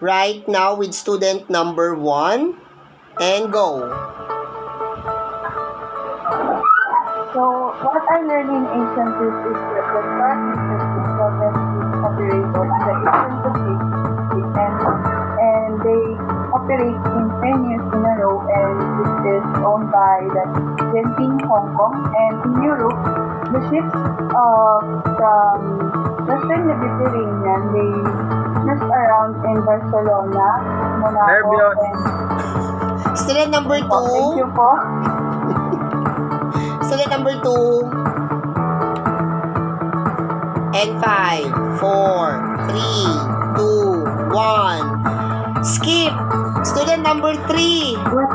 right now with student number 1 and go. So, what I learned in ancient Greece is that the first operate on the ancient Pacific and they operate in 10 years in a row, and it is owned by the Genting Hong Kong. And in Europe, the ships from Western Mediterranean, they cruise around in Barcelona, Monaco, and... Student number 2. Thank you po. Student number 2. And 5, 4, 3, 2, 1. Skip. Student number 3. What?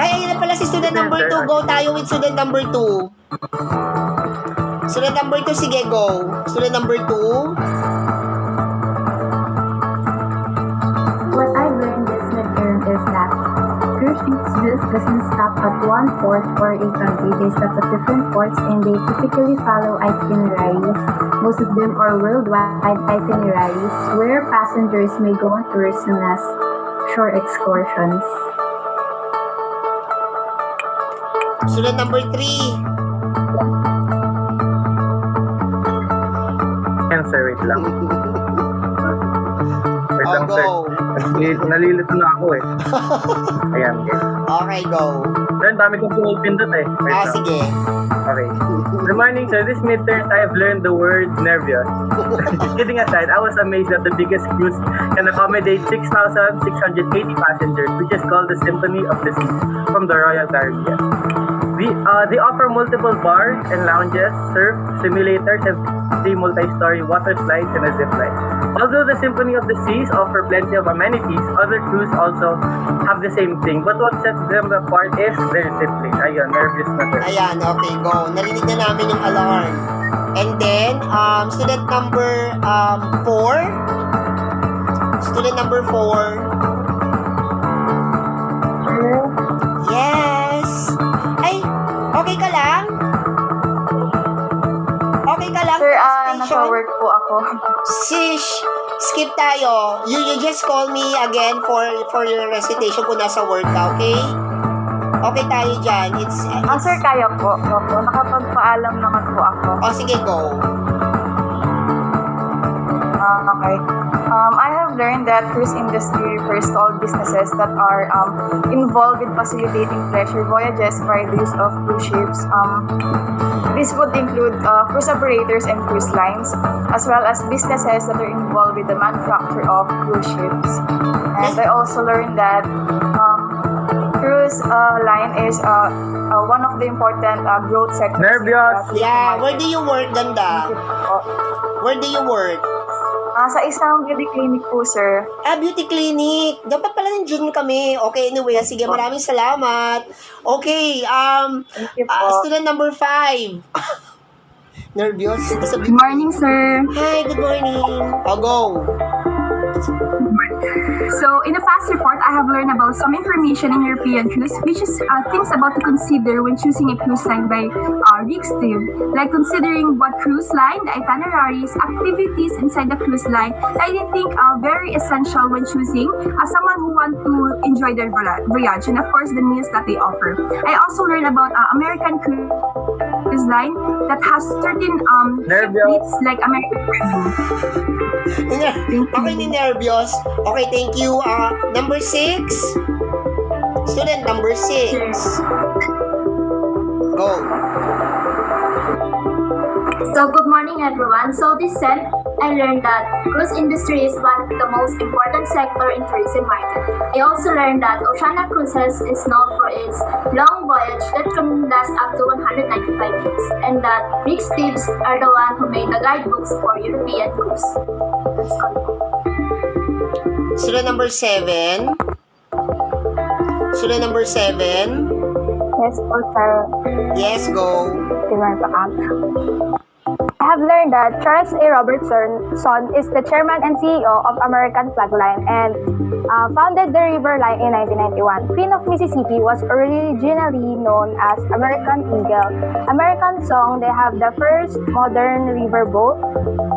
Ay, ayun na pala si student number 2. Go tayo with student number 2. Student number 2, sige, go. Student number 2. What I learned this midterm is that cruise ships just doesn't stop at one port or a country. They stop at different ports and they typically follow itineraries. Most of them are worldwide itineraries where passengers may go on tours known as shore excursions. Student number 3. Sir, wait lang. Wait lang, sir. Go. Nalilito na ako eh. Ayan, okay. Okay, go. Sir, dami kong pumipindot eh. Wait lang. Sige. Okay. Good morning, sir. This midterm, I have learned the word nervous. Kidding aside, I was amazed that the biggest cruise can accommodate 6,680 passengers, which is called the Symphony of the Seas from the Royal Caribbean. They offer multiple bars and lounges, surf, simulators, and 3 multi-story water slides and a zip line. Although the Symphony of the Seas offer plenty of amenities, other cruises also have the same thing. But what sets them apart is their discipline. Ayun, nervous na sir. Ayan, okay, go. Narinig na namin yung alarm. And then, student number 4. Student number 4. Yes. Ay, okay ka lang? Okay ka lang? Sir, Recitation? nasa-work po ako. Sish, skip tayo. You just call me again for your recitation kung nasa work ka, okay? Okay tayo dyan. It's Sir, kaya po. Opo, nakapagpaalam naman po ako. oh, sige, go. Okay. I have learned that cruise industry refers to all businesses that are involved in facilitating pleasure voyages by the use of cruise ships. This would include cruise operators and cruise lines, as well as businesses that are involved with the manufacture of cruise ships. And I also learned that cruise line is one of the important growth sectors. Nervyos! Yeah, where do you work, ganda? Where do you work? Sa isang beauty clinic po, sir. Beauty clinic. Dapat pala nandiyan kami. Okay, anyway, sige, maraming salamat. Okay, Thank you po. student number 5. Nervyos? Good morning, sir. Hi, good morning. Go. So, in the past report, I have learned about some information in European cruise, which is things about to consider when choosing a cruise line by Rick Steve, like considering what cruise line, the itineraries, activities inside the cruise line. I think very essential when choosing someone who want to enjoy their voyage, and of course the meals that they offer. I also learned about American cruise line that has certain ship fleets like American Cruise. Okay, ni nervyos. Okay, thank you. Number 6. Student number 6. Go. So good morning everyone. So this said, I learned that cruise industry is one of the most important sector in tourism market. I also learned that Oceania Cruises is known for its long voyage that can last up to 195 days, and that Rick Steves are the one who made the guidebooks for European cruise. That's all. Student number 7. Student number 7. Yes po, sir. Yes, go. I have learned that Charles A. Robertson is the chairman and CEO of American Flag Line and founded the River Line in 1991. Queen of Mississippi was originally known as American Eagle. American Song, they have the first modern river boat.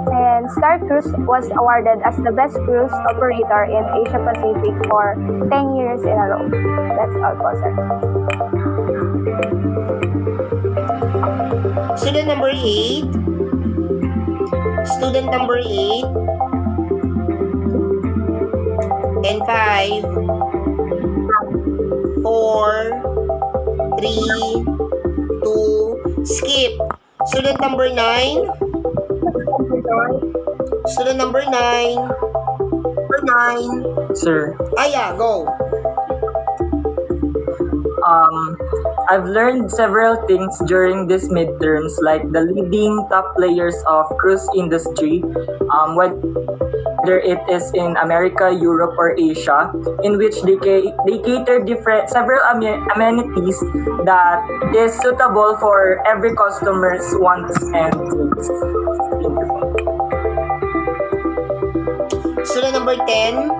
And Star Cruise was awarded as the best cruise operator in Asia Pacific for 10 years in a row. That's all po, sir. Student number 8. Student number 8. And 5, 4, 3, 2, skip. Student number 9. Student number 9. Number 9. Sir, Yeah, go. I've learned several things during these midterms, like the leading top players of cruise industry, whether it is in America, Europe, or Asia, in which they cater several amenities that is suitable for every customer's wants and needs. Thank you. Student number 10.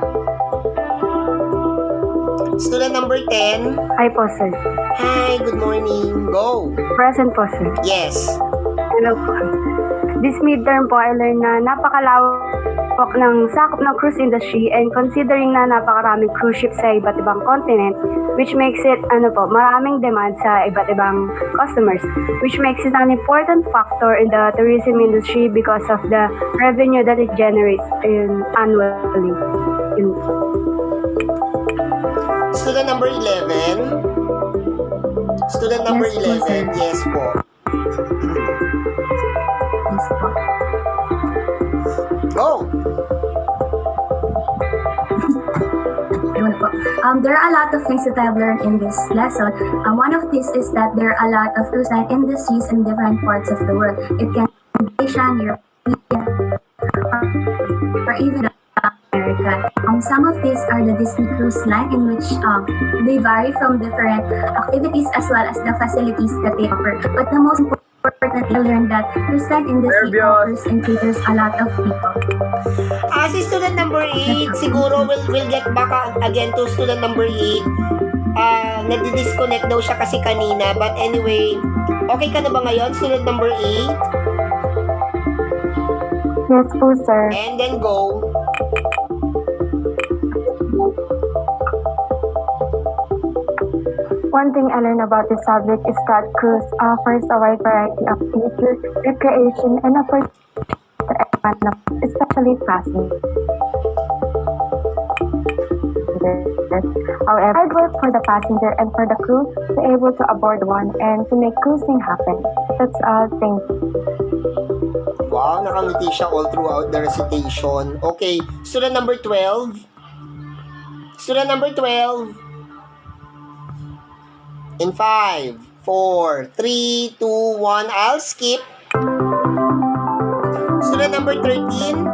Student number 10. Hi po, sir. Hi, good morning. Go. Present po, sir. Yes. Hello po. This midterm po, I learned na napakalawak ng sakop ng cruise industry and considering na napakaraming cruise ships sa iba't ibang continent, which makes it, maraming demand sa iba't ibang customers, which makes it an important factor in the tourism industry because of the revenue that it generates annually. Student number 11. Student number Yes po, 11. sir. Yes po. Yes po. Go. Yun po. There are a lot of things that I've learned in this lesson. One of these is that there are a lot of cruise line industries in different parts of the world. It can be Asian, European, or even American. Some of these are the Disney Cruise Line, in which they vary from different activities as well as the facilities that they offer. But the most important, I learned that cruise line industry offers and caters a lot of people. Si student number 8, siguro we'll get back again to student number 8. Nadi-disconnect daw siya kasi kanina. But anyway, okay ka na ba ngayon, student number 8? Yes po, sir. And then go. One thing I learned about this subject is that cruise offers a wide variety of features, recreation, and opportunities for everyone, especially passengers. However, hard work for the passenger and for the crew to be able to aboard one and to make cruising happen. That's all. Thank you. Wow, nakangiti siya all throughout the recitation. Okay, student number 12. Student number 12. In 5, 4, 3, 2, 1, I'll skip. Student number 13.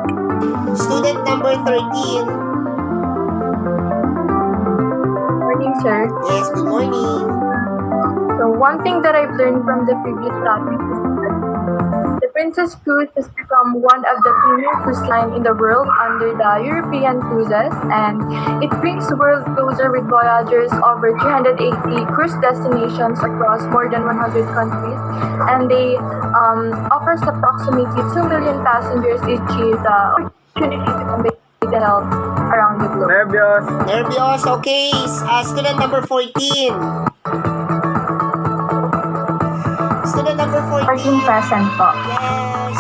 Student number 13. Morning, sir. Yes, good morning. So one thing that I've learned from the previous topic is that the Princess Cruise has become one of the premier cruise line in the world under the European cruises, and it brings the world closer with voyagers over 380 cruise destinations across more than 100 countries, and they offers approximately 2 million passengers each year the opportunity to convey the health around the globe. Nervyos, okay. Student number 14. Student number 14. Present po. Yes.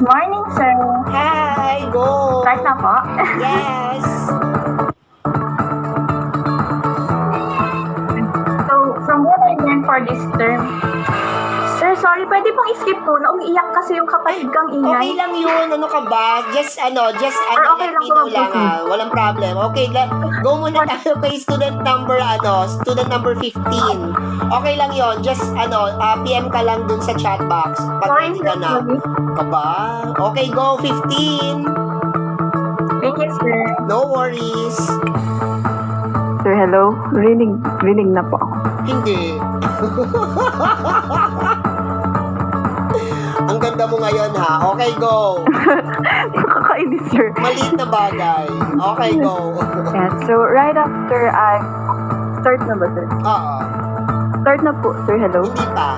Morning, sir. Hi, go. Start na po. Yes. So, from what I learned for this term, sir, sorry, pwede pong i-skip po na umiiyak kasi yung kapatid kang Okay ingay. lang yun. Ano ka ba? Just okay lang let me po, know lang. mag-proceed. Walang problem. Okay, go muna tayo kay student number 15. Okay lang yon. Just PM ka lang dun sa chat box. Pag Sorry, ready ka na. sorry. Ka ba? Okay, go 15. Thank you, sir. No worries. Sir, hello. Rinig na po ako. Hindi. Ang ganda mo ngayon ha. Okay, go. Nakakainis, sir. Maliit na bagay. Okay, go. Yeah, so, right after I... Start na ba, sir? Oo. Start na po, sir. Hello. Hindi pa.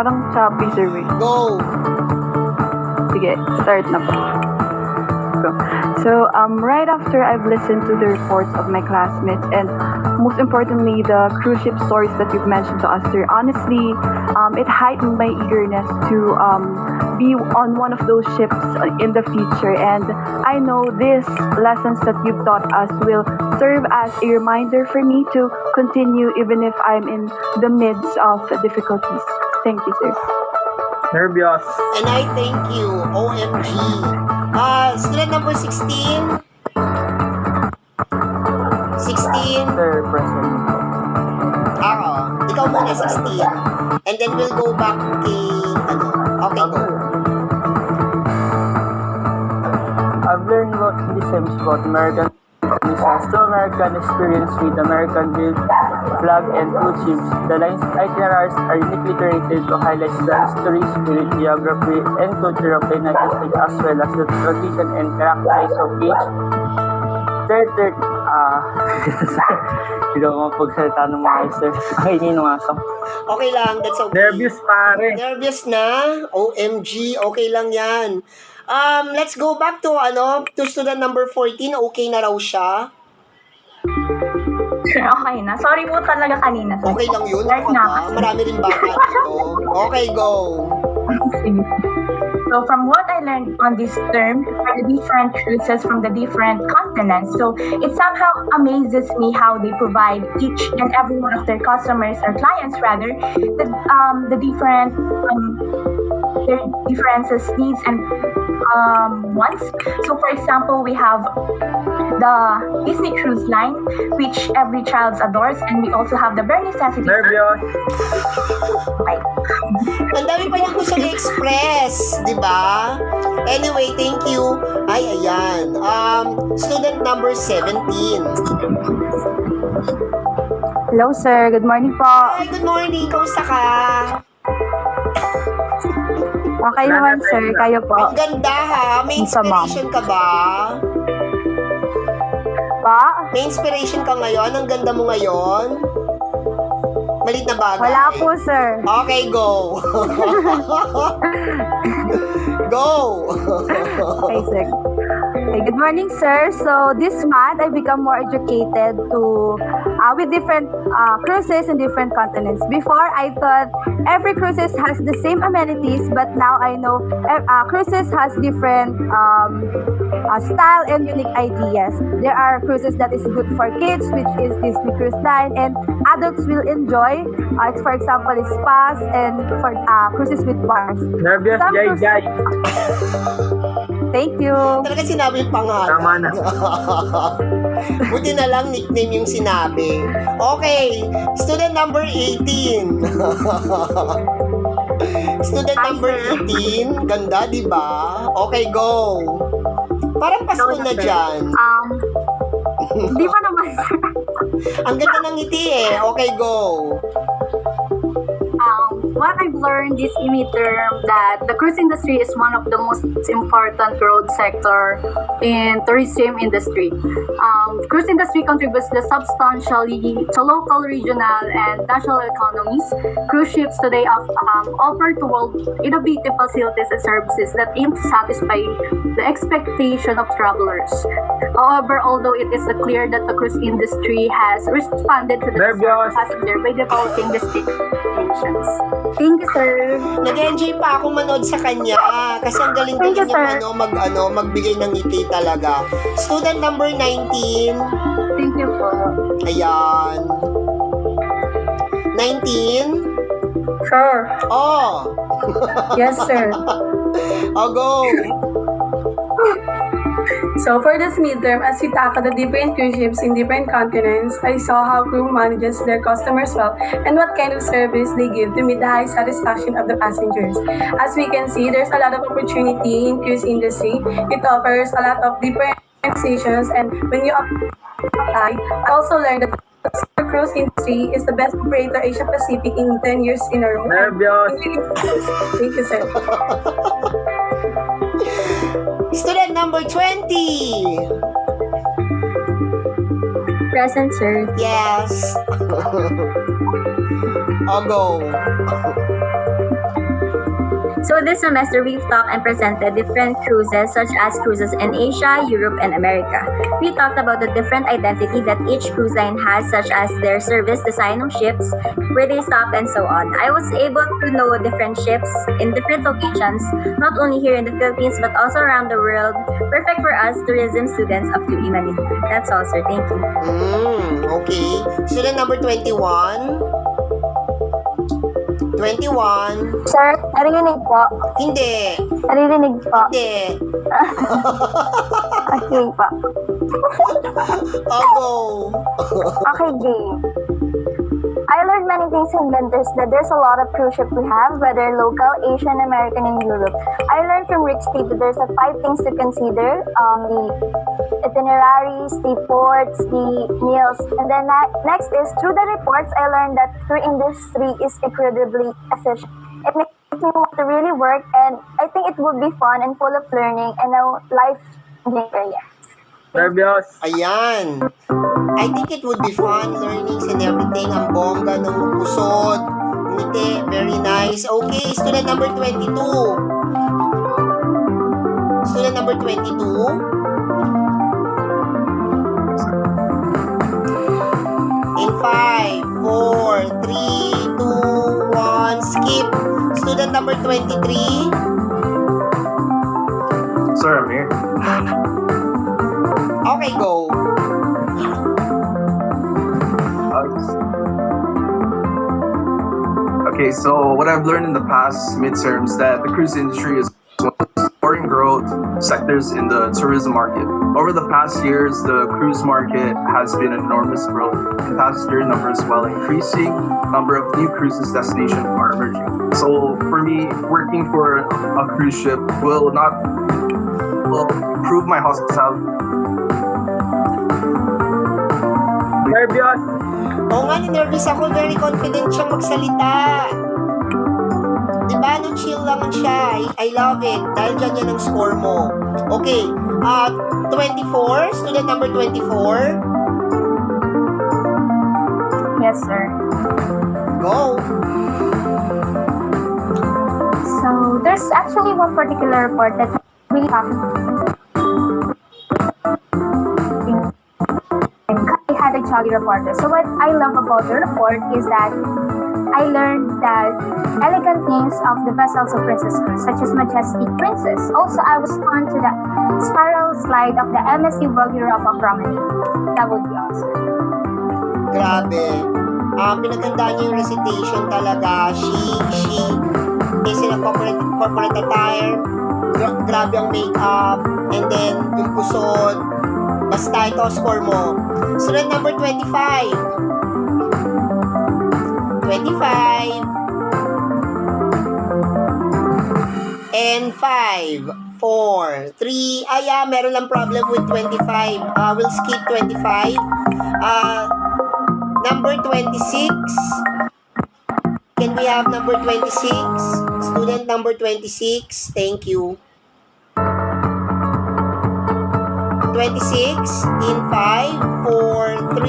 Parang choppy, sir. Wait. Go! Sige, start na po. Go. So, right after I've listened to the reports of my classmates and most importantly, the cruise ship stories that you've mentioned to us, sir, honestly, it heightened my eagerness to be on one of those ships in the future. And I know these lessons that you've taught us will serve as a reminder for me to continue even if I'm in the midst of difficulties. Thank you, sir. Nervyos. And I thank you. OMG. Student number 16. 16. Sir, present. Ikaw muna, 16. And then we'll go back kay, okay, go. I've learned what this seems about American disaster, American experience with American built flag and cruise ships. The line's itineraries are uniquely curated to highlight the history, spirit, geography, and culture of the United States as well as the tradition and characteristics of each hindi ako mapagsalita ng mga sir. Ay, hindi nung aso. Okay lang, that's okay. Nervous pare. Nervous na? OMG, okay lang yan. Let's go back to student number 14. Okay na raw siya. Okay na. Sorry po talaga kanina, sir. Okay lang yun. Start Ano na. ka ba? Marami rin bata dito. Okay, go. So from what I learned on this term are the different cruises from the different continents. So it somehow amazes me how they provide each and every one of their customers or clients rather the different their differences, needs and wants. So for example, we have the Disney Cruise Line, which every child adores, and we also have the bare necessities. Nervyos. Okay. Ang dami pa niyang gusto i-express, di ba? Anyway, thank you. Ay, ayan. Student number 17. Hello, sir. Good morning po. Hi, good morning. Kamusta ka? Okay naman, sir. Kayo po. Ang ganda ha. May Sa ma'am. inspiration ka ba? Pa? May inspiration ka ngayon? Ang ganda mo ngayon? Malit na bagay. Wala po, sir. Okay, go. Go. Okay, sir. Okay, good morning, sir. So this month, I become more educated with different cruises in different continents. Before, I thought every cruises has the same amenities, but now I know cruises has different style and unique ideas. There are cruises that is good for kids, which is Disney Cruise Line, and adults will enjoy. For example, is spas and for cruises with bars. Nervyos, Some jay, cruises- jay. Thank you. Talaga sinabi yung pangalan. Tama na. Buti na lang nickname yung sinabi. Okay, student number 18. Student number 18. Ganda, di ba? Okay, go. Parang Pasko na dyan. Di pa naman, sir. Ang ganda ng ngiti eh. Okay, go. What I've learned is in midterm that the cruise industry is one of the most important growth sector in tourism industry. Cruise industry contributes substantially to local, regional, and national economies. Cruise ships today offer to world innovative facilities and services that aim to satisfy the expectation of travelers. However, although it is clear that the cruise industry has responded to the desire Nervyos. of passenger by developing destinations. Thank you, sir. Nag-enjoy pa akong manood sa kanya kasi ang galing-galing Thank you, niya magbigay ng ngiti talaga. Student number 19. Thank you po. Ayan. 19. Sure. Oh. Yes, sir. Oh, go. So for this midterm, as we tackle the different cruise ships in different continents, I saw how crew manages their customers well and what kind of service they give to meet the high satisfaction of the passengers. As we can see, there's a lot of opportunity in cruise industry. It offers a lot of different stations, and when you apply, I also learned that the cruise industry is the best operator Asia Pacific in 10 years in a row. Nervyos. Thank you, sir. Student number 20. Present, sir. Yes. Oh, go. So this semester, we've talked and presented different cruises such as cruises in Asia, Europe, and America. We talked about the different identity that each cruise line has, such as their service design of ships, where they stop, and so on. I was able to know different ships in different locations, not only here in the Philippines, but also around the world. Perfect for us tourism students of UP Manila. That's all, sir. Thank you. Okay. Student number 21. 21. Sir, narinig po. Hindi. Naririnig po. Hindi. Okay po. Oh, go. Okay, game. I learned many things in Ventures that there's a lot of cruise ship we have, whether local, Asian, American, and Europe. I learned from Rick Steve that there's 5 things to consider. The itineraries, the ports, the meals. And then next is, through the reports, I learned that cruise industry is incredibly efficient. It makes me want to really work, and I think it would be fun and full of learning and a life-changing career. Nervyos. Ayan. I think it would be fun, learnings and everything. Ang bongga ng pusod. Ngiti. Very nice. Okay, student number 22. Student number 22. In 5, 4, 3, 2, 1, skip. Student number 23. Sir, I'm here. Okay, go. Okay, so what I've learned in the past midterms that the cruise industry is one of the important growth sectors in the tourism market. Over the past years, the cruise market has been enormous growth. In passenger numbers while increasing, number of new cruises destinations are emerging. So for me, working for a cruise ship will improve my hospitality. Nervyos. Oo nga, nervous ako. Very confident siyang magsalita. Diba? No, chill lang siya. I love it. Dahil dyan yan ang score mo. Okay. 24. Student number 24. Yes, sir. Go. So, there's actually one particular report that really had a jolly reporter. So what I love about the report is that I learned that elegant names of the vessels of Princess Cruise, such as Majestic Princess. Also, I was on to the spiral slide of the MSC World Europa Promenade. That would be awesome. Grabe. Pinagandaan niya yung recitation talaga. She is in a corporate attire. Grabe ang makeup. And then, yung pusod. Basta ito, score mo. Student number 25. 25. And 5, 4, 3. Meron lang problem with 25. We'll skip 25. Number 26. Can we have number 26? Student number 26. Thank you. 26 in 5, 4, 3,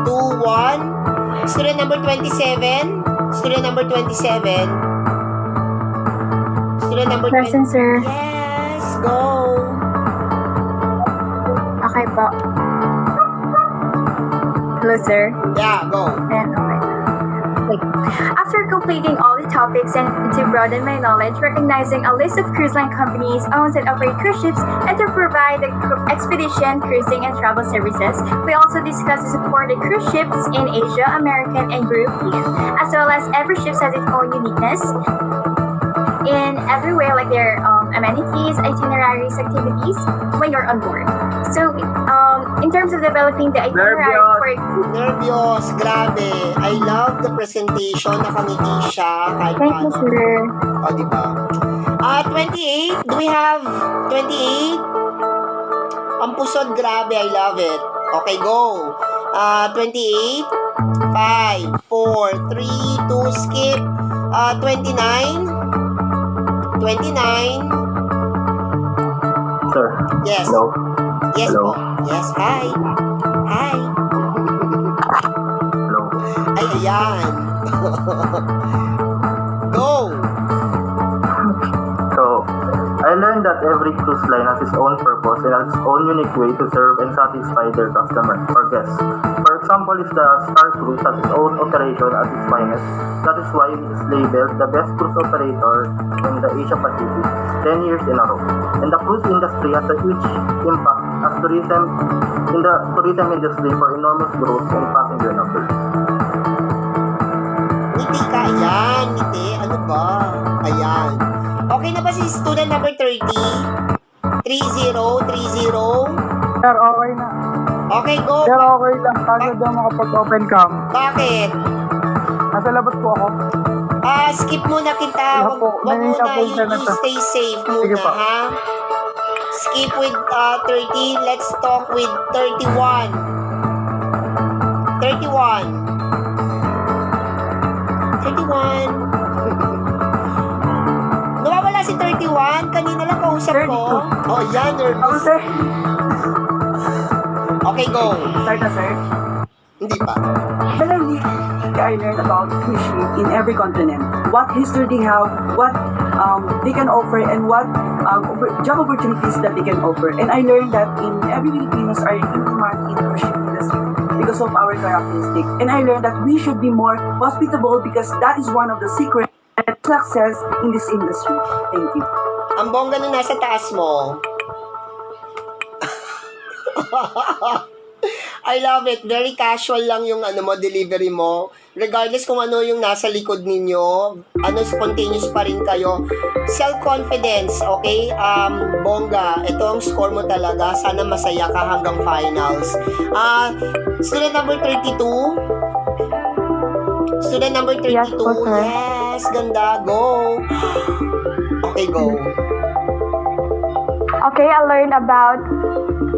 2, 1. Student number 27. Student number 27. Student number Present, sir. Yes, go. Okay po. Hello, sir. Yeah, go. And okay. After completing all the topics and to broaden my knowledge, recognizing a list of cruise line companies owns and operate cruise ships, and to provide the expedition, cruising, and travel services, we also discussed the support of cruise ships in Asia, American, and European, as well as every ship has its own uniqueness in every way, like their amenities, itineraries, activities when you're on board. So, in terms of developing the itinerary for Nervyos, grabe. I love the presentation. Nakangiti siya. Kahit Thank you, paano. sir. O, diba? 28. Do we have 28? Ang pusod, grabe. I love it. Okay, go. 28. 5, 4, 3, 2, skip. 29. 29. Sir. Yes. Hello. Yes Hello. po. Yes, hi. Hi. Hello. Ay, ayan. Go. learned that every cruise line has its own purpose and has its own unique way to serve and satisfy their customer or guests. For example, if the Star Cruise has its own operation at its finest, that is why it is labeled the best cruise operator in the Asia Pacific 10 years in a row. And the cruise industry has a huge impact as tourism in the tourism industry for enormous growth in passenger numbers. Ngiti ka, ayan, ngiti. Ano ba? Ayan. Okay na ba si student number 30? 30. Sir, okay na. Okay, go. Sir, okay lang. Kagad daw makapag-open cam. Bakit? Nasa labas po ako. Skip muna kita. Wala po. Wag May muna. na-hold na You to. stay safe Sige muna, po. ha? Skip with 30. Let's talk with 31. 31. Nawawala si 31. Kanina lang kausap ko. Oh, yan. Nervous. Okay, go. Start na, sir. Hindi pa. Generally, I learned about fishing in every continent. What history they have, what they can offer, and what job opportunities that they can offer. And I learned that in every Filipinos are in demand in the fishing industry because of our characteristic. And I learned that we should be more hospitable because that is one of the secrets of success in this industry. Thank you. Ang bongga na nasa taas mo. I love it. Very casual lang yung delivery mo. Regardless kung ano yung nasa likod ninyo, spontaneous pa rin kayo. Self-confidence, okay? Bongga, ito ang score mo talaga. Sana masaya ka hanggang finals. Student number 32. Student number 32. Yes po, sir. Yes, ganda. Go. Okay, go. Okay, I learned about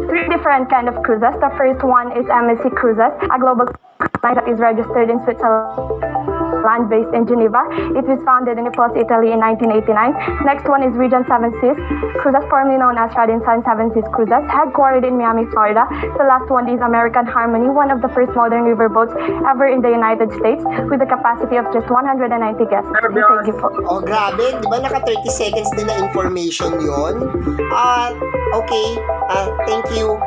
three different kind of cruises. The first one is MSC Cruises, a global cruise line that is registered in Switzerland, based in Geneva. It was founded in Naples, Italy in 1989. Next one is Region 7 Seas Cruises, formerly known as Radisson 7 Seas Cruises, headquartered in Miami, Florida. The last one is American Harmony, one of the first modern riverboats ever in the United States, with a capacity of just 190 guests. Thank you po. Oh, grabe. Di ba naka 30 seconds din na information yon? Okay. Thank you.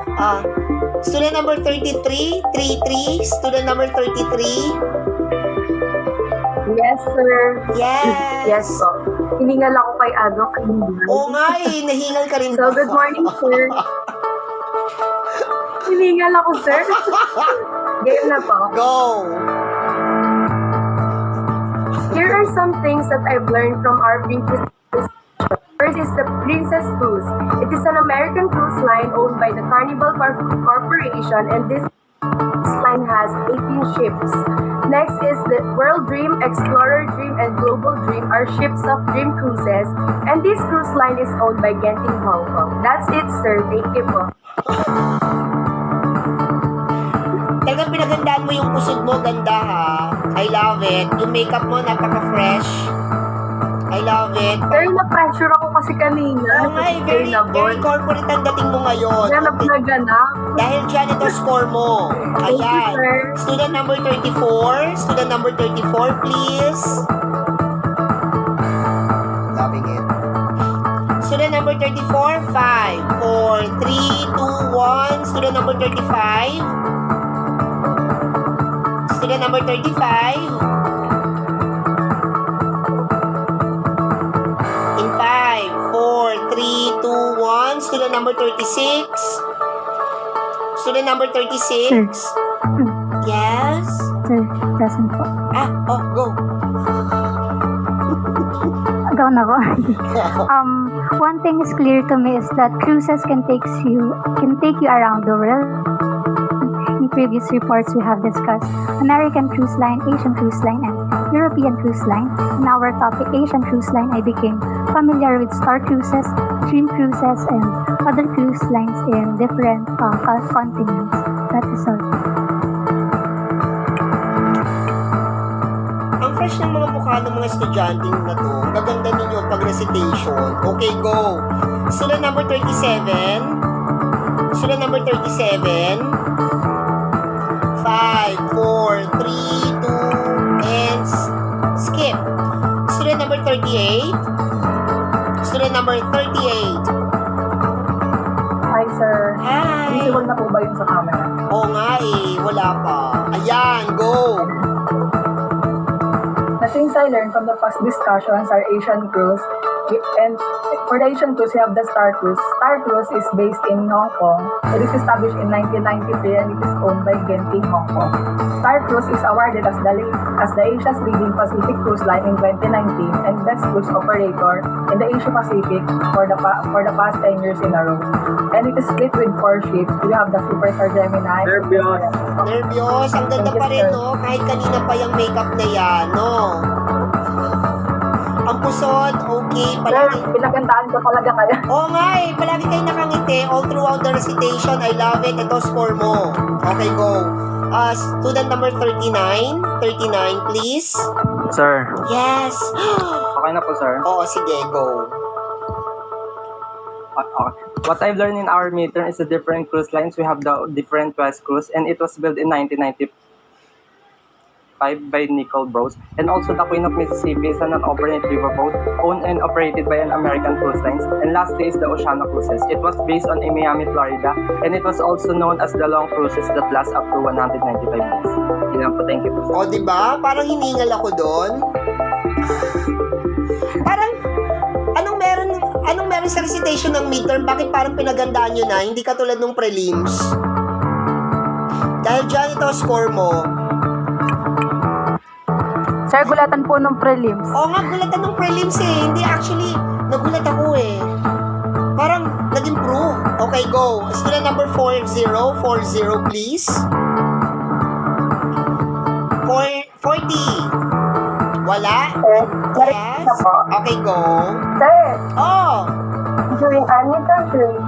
Student number 33. 33. Student number 33. Yes, sir. Yes. Yes po. Hiningal ako kay Adok. Oo nga eh. Nahingal ka rin. So, good morning, sir. Hiningal ako, sir. Game na po. Go. Here are some things that I've learned from our previous. First is the Princess Cruise. It is an American cruise line owned by the Carnival Corporation, and this line has 18 ships. Next is the World Dream, Explorer Dream, and Global Dream are ships of dream cruises, and this cruise line is owned by Genting Hong Kong. That's it, sir. Thank you po. Talagang pinagandaan mo yung pusod mo. Ganda ha. I love it. Yung makeup mo, napaka-fresh. I love it. Sir, na-pressure ako kasi kanina. Oo nga eh. Very corporate ang dating mo ngayon. Ganap na ganap. Dahil dyan ito score mo. Thank you, Ayan. sir. Student number 34. Student number 34, please. Loving it. Student number 34, 5, 4, 3, 2, 1. Student number 35. Student number 35. In 5, 4, 3, 2, 1. Student number 36. Student number 36. Yes? Sir, present po. Go. Go na ko. One thing is clear to me is that cruises can take you around the world. In previous reports, we have discussed American Cruise Line, Asian Cruise Line, and European Cruise Line. In our topic, Asian Cruise Line, I became familiar with Star Cruises, Dream Cruises, and other cruise lines in different continents. That is all. Ang fresh ng mga mukha ng mga estudyante na to. Ang gaganda ninyo pag recitation. Okay, go. Student number 37. Student number 37. 5, 4, 3, 2, and skip. Student number 38. Student number 38. Hi, sir. Hi. Visible na po ba yun sa camera? Oo nga wala pa. Ayan, go. The things I learned from the past discussions are Asian cruise. And for the Asian cruise, we have the Star Cruise. Star Cruise is based in Hong Kong. It is established in 1993 and it is owned by Genting Hong Kong. Star Cruise is awarded as the Asia's leading Pacific cruise line in 2019 and best cruise operator in the Asia Pacific for the past 10 years in a row. And it is split with 4 ships. We have the Superstar Gemini. Nervyos. Ang ganda pa rin, no? Kahit kanina pa yung makeup na yan, no? Ang pusod, okay. Sir, Palagi. pinagandaan ko talaga kayo. Oo nga palagi kayo nakangiti all throughout the recitation. I love it. Ito, score mo. Okay, go. Student number 39. 39, please. Sir. Yes. Okay na po, sir. Oo, sige, go. Okay. What I've learned in our midterm is the different cruise lines. We have the different West Cruise, and it was built in 1995 by Nickel Bros. And also the Queen of Mississippi is an overnight riverboat owned and operated by an American cruise lines. And lastly is the Oceana Cruises. It was based on in Miami, Florida, and it was also known as the long cruises that last up to 195 days. Yun lang po, thank you. O, diba? Parang hiningal ako doon. Parang, anong meron sa recitation ng midterm? Bakit parang pinagandaan nyo na? Hindi katulad nung prelims. Dahil dyan ito, score mo. Sir, gulatan po ng prelims. Oo nga, gulatan ng prelims Hindi, actually, nagulat ako Parang nag-improve. Okay, go. Student number 40. 40, please. 40. Wala? Yes? Okay, go. Sir, Oh! during our midterm period,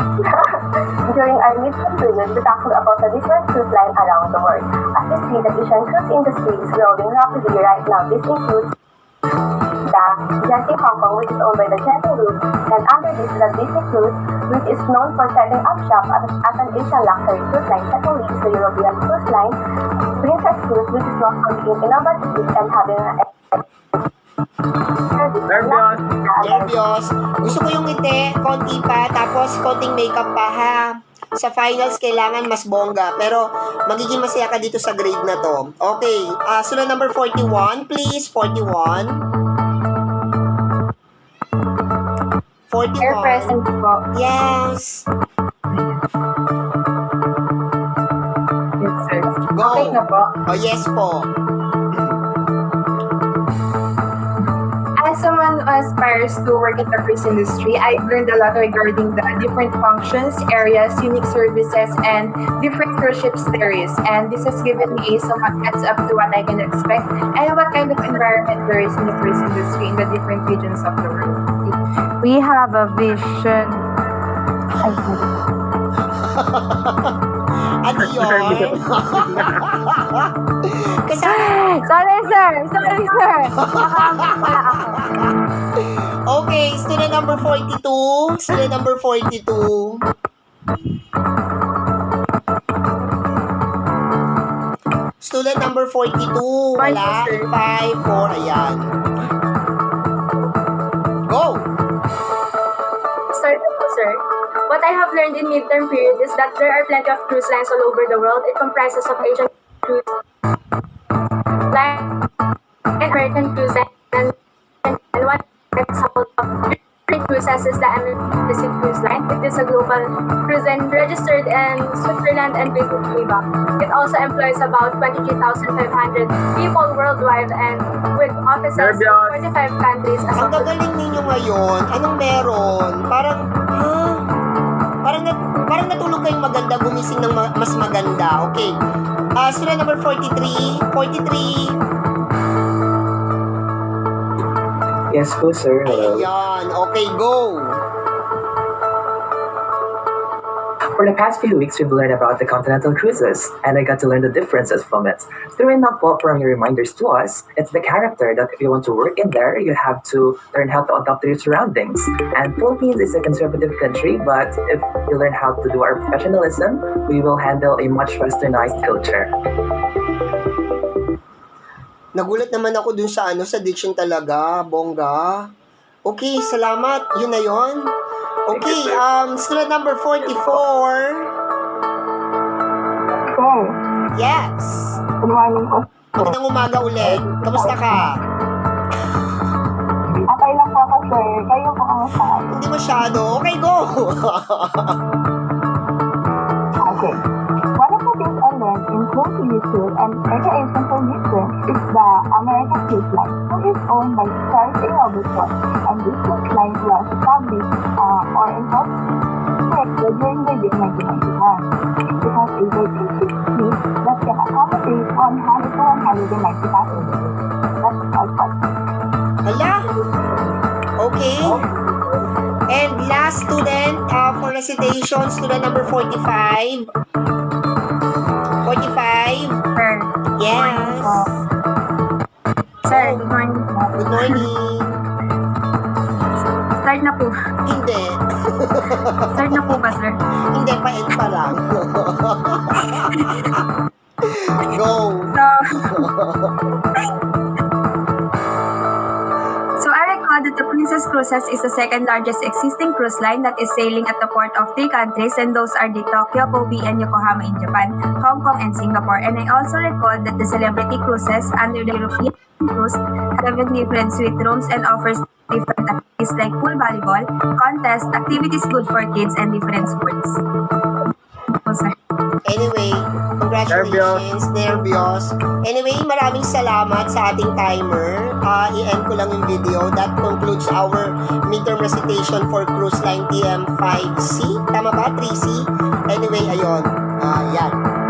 we tackled about the different cruise lines around the world. As we see, the Asian cruise industry is growing rapidly right now. This includes the Genting Hong Kong, which is owned by the Genting Group, and under this, the Disney Cruise, which is known for setting up shop as an Asian luxury cruise line. Secondly is the European cruise line, Princess Cruise, which is known for being innovative and having an Nervyos. Gusto ko yung ngiti, konti pa, tapos konting makeup pa ha. Sa finals, kailangan mas bongga. Pero, magiging masaya ka dito sa grade na to. Okay, sunod number 41, please. 41. 41. Air present po. Yes. Yes, sir. Go. Okay na po. Oh, yes po. As someone who aspires to work in the cruise industry, I've learned a lot regarding the different functions, areas, unique services, and different cruise ships there is. And this has given me somewhat heads up to what I can expect and what kind of environment there is in the cruise industry in the different regions of the world. We have a vision. Ano yun? Kasama. Sorry, sir. Nakakamit pala ako. Okay, student number 42. Student number 42. Student number 42. Wala. 5, 4. Ayan. Go! Start na po, sir. What I have learned in midterm period is that there are plenty of cruise lines all over the world. It comprises of Asian cruise line, American cruise line, and one example of different cruises is the Pacific Cruise Line. It is a global cruise line registered in Switzerland and based in Geneva. It also employs about 23,500 people worldwide and with offices in 45 countries as Ang of gagaling ninyo ngayon. Anong meron? Parang natulog kayong maganda, gumising ng mas maganda. Okay. Student number 43. 43. Yes po, sir. Hello. Ayan. Okay, go. For the past few weeks, we've learned about the continental cruises, and I got to learn the differences from it. Through enough from your reminders to us, it's the character that if you want to work in there, you have to learn how to adapt to your surroundings. And Philippines is a conservative country, but if you learn how to do our professionalism, we will handle a much westernized culture. Nagulat naman ako dun sa sa diction talaga, bongga. Okay, salamat. Yun na yun. Okay, student number 44. Sir, Yes. good morning po. Magandang umaga ulit. Kamusta ka? Okay lang po ako, sir. Kayo po kamusta? Hindi masyado. Okay, go. Okay. One of the things I learned in close YouTube and recreation for Midterm is the American Cruise Line, who is owned by Charles A. Robertson, and this cruise line was established or incorporated during the year 1991. It has a virgin ship fleet that can accommodate 100 to 190 passengers. That's all for Hala. Okay. And last student for recitation, student number 45. 45. Sir, Yes. sir, good morning. Good morning. Start na po. Hindi. Start na po ba, sir? Hindi, pa-end pa lang. Go. So I recall that the Princess Cruises is the second largest existing cruise line that is sailing at the port of three countries, and those are the Tokyo, Kobe, and Yokohama in Japan, Hong Kong, and Singapore. And I also recall that the Celebrity Cruises under the European Cruise have different suite rooms and offers different activities like pool volleyball, contests, activities good for kids, and different sports. So, sir. Anyway, congratulations, Nervios. Anyway, maraming salamat sa ating timer. I-end ko lang yung video. That concludes our midterm recitation for cruise line TM5C. Tama ba? 3C? Anyway, ayun. Yan.